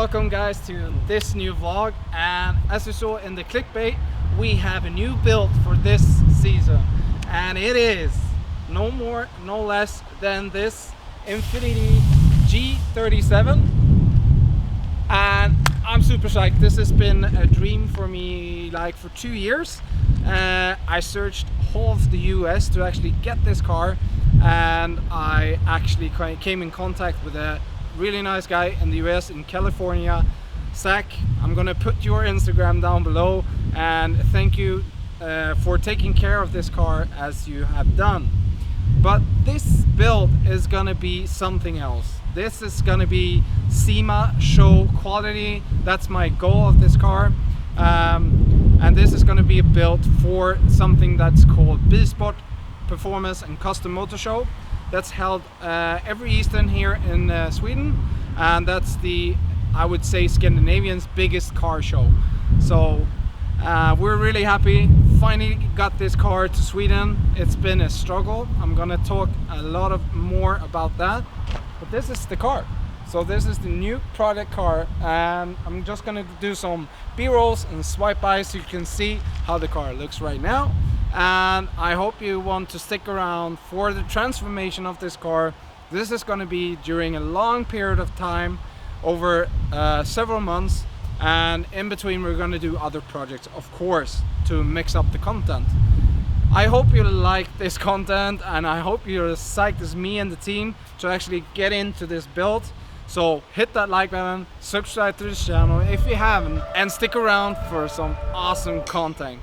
welcome guys to this new vlog, and as you saw in the clickbait, we have a new build for this season, and it is no more no less than this Infiniti G37, and I'm super psyched. This has been a dream for me like for 2 years. I searched all of the US to actually get this car, and I actually came in contact with a really nice guy in the US, in California. Zach, I'm gonna put your Instagram down below, and thank you for taking care of this car as you have done. But this build is gonna be something else. This is gonna be SEMA Show quality. That's my goal of this car. And this is gonna be a build for something that's called Bilsport Performance and Custom Motor Show. That's held every Easter here in Sweden, and that's the, I would say, Scandinavian's biggest car show. So we're really happy, finally got this car to Sweden. It's been a struggle. I'm gonna talk a lot more about that, but this is the car. So this is the new product car, and I'm just gonna do some B-rolls and swipe by so you can see how the car looks right now. And I hope you want to stick around for the transformation of this car. This is going to be during a long period of time, over several months, and in between we're going to do other projects, of course, to mix up the content. I hope you like this content, and I hope you're as psyched as me and the team to actually get into this build. So hit that like button, subscribe to this channel if you haven't, and stick around for some awesome content.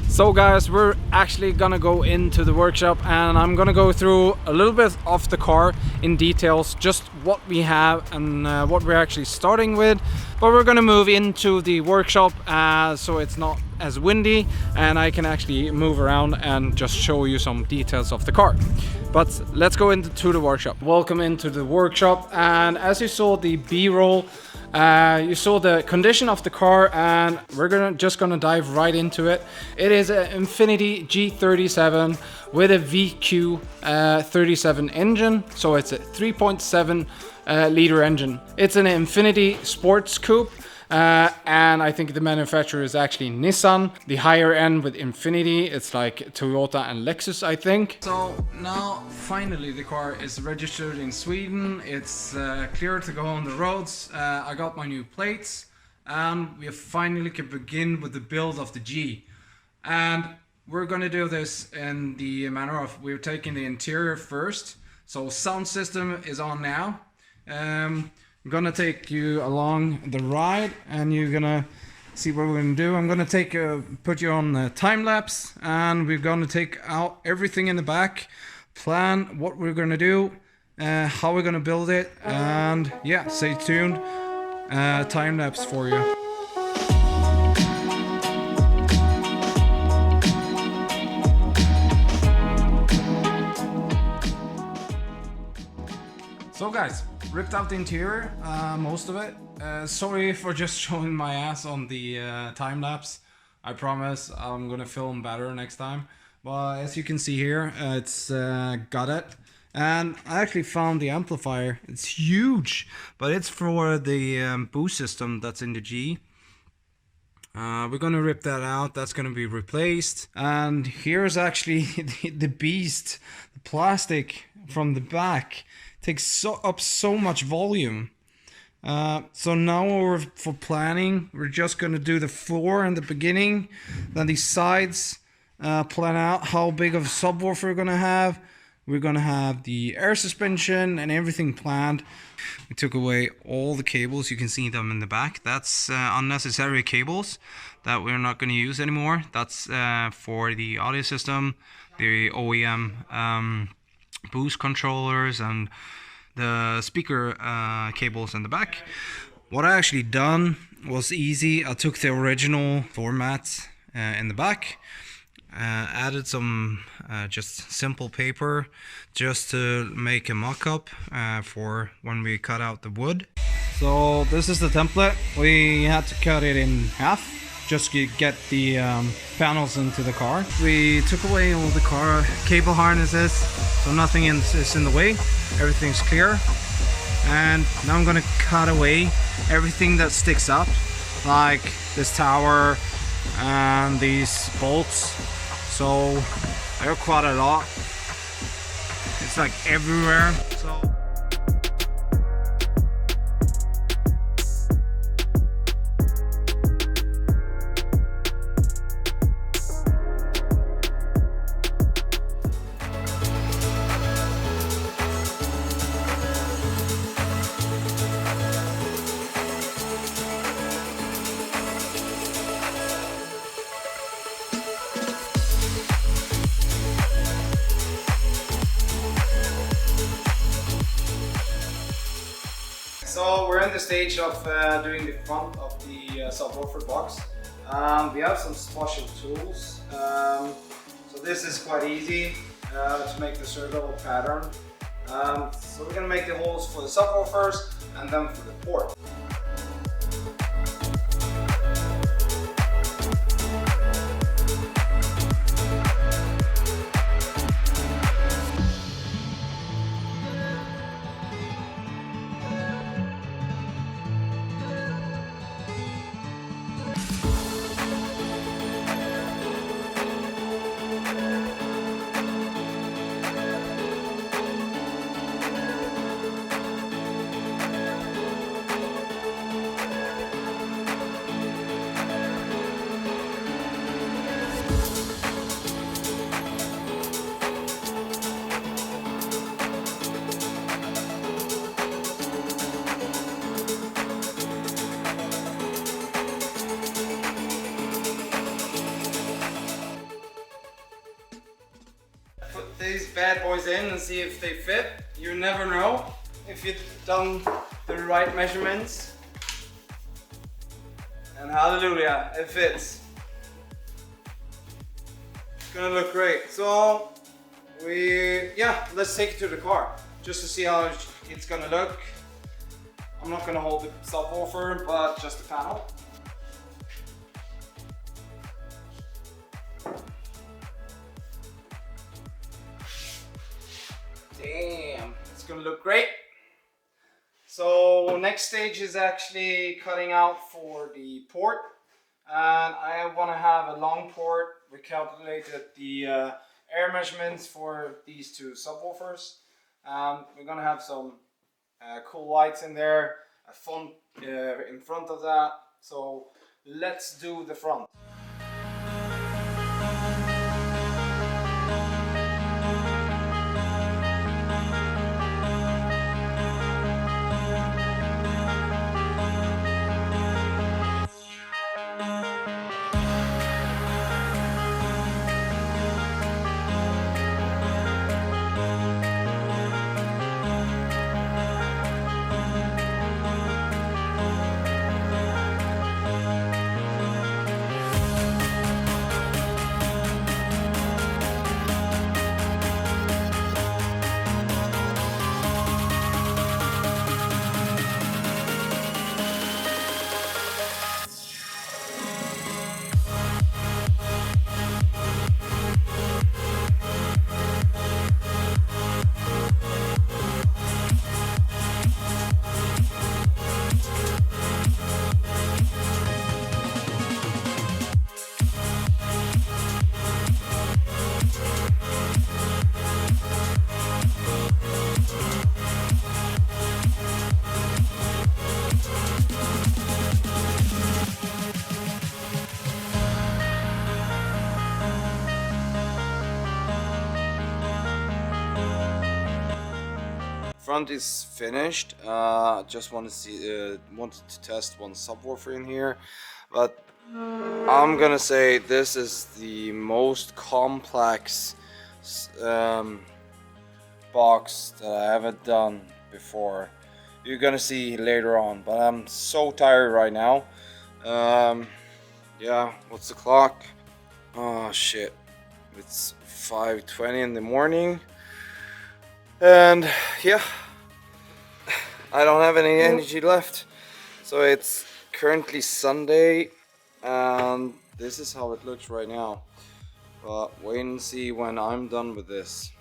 So guys, we're actually gonna go into the workshop, and I'm gonna go through a little bit of the car in details, just what we have and what we're actually starting with. But we're gonna move into the workshop so it's not as windy, and I can actually move around and just show you some details of the car. But let's go into the workshop. Welcome into the workshop, and as you saw the B-roll, you saw the condition of the car, and we're just gonna dive right into it. It is an Infiniti G37 with a VQ37 engine, so it's a 3.7 liter engine. It's an Infiniti Sports Coupe, and I think the manufacturer is actually Nissan. The higher end with Infiniti, it's like Toyota and Lexus, I think. So now finally the car is registered in Sweden. It's clear to go on the roads. I got my new plates, and we finally can begin with the build of the G. And we're gonna do this in the manner of, we're taking the interior first. So sound system is on now. I'm gonna take you along the ride, and you're gonna see what we're gonna do. I'm gonna put you on the time lapse, and we're gonna take out everything in the back, plan what we're gonna do, how we're gonna build it, and yeah, stay tuned. Time lapse for you. So guys, ripped out the interior, most of it. Sorry for just showing my ass on the time lapse. I promise I'm gonna film better next time. But as you can see here, it's got it. And I actually found the amplifier. It's huge, but it's for the boost system that's in the G. We're gonna rip that out. That's gonna be replaced. And here's actually the beast. The plastic from the back takes up so much volume. So now for planning, we're just gonna do the floor in the beginning, then the sides, plan out how big of a subwoofer we're gonna have. We're gonna have the air suspension and everything planned. We took away all the cables. You can see them in the back. That's unnecessary cables that we're not gonna use anymore. That's for the audio system, the OEM boost controllers, and the speaker cables in the back. What I actually done was easy. I took the original floor mats in the back, added some just simple paper just to make a mock-up for when we cut out the wood. So this is the template. We had to cut it in half just to get the panels into the car. We took away all the car cable harnesses, so nothing is in the way. Everything's clear. And now I'm gonna cut away everything that sticks up, like this tower and these bolts. So they're quite a lot. It's like everywhere. So we're in the stage of doing the front of the subwoofer box. We have some special tools. So this is quite easy to make the circle pattern. So we're gonna make the holes for the subwoofers and then for the port. These bad boys in and see if they fit. You never know if you've done the right measurements. And hallelujah, it fits. It's gonna look great. So let's take it to the car just to see how it's gonna look. I'm not gonna hold the subwoofer, but just the panel. Damn, it's gonna look great. So next stage is actually cutting out for the port, and I want to have a long port. We calculated the air measurements for these two subwoofers. We're gonna have some cool lights in there, a font in front of that. So let's do the front. front is finished. Just want to see, wanted to test one subwoofer in here, but I'm gonna say this is the most complex box that I ever done before. You're gonna see later on, but I'm so tired right now. Yeah, what's the clock? Oh shit, it's 5:20 in the morning, and yeah, I don't have any energy left. So it's currently Sunday, and this is how it looks right now. But wait and see when I'm done with this.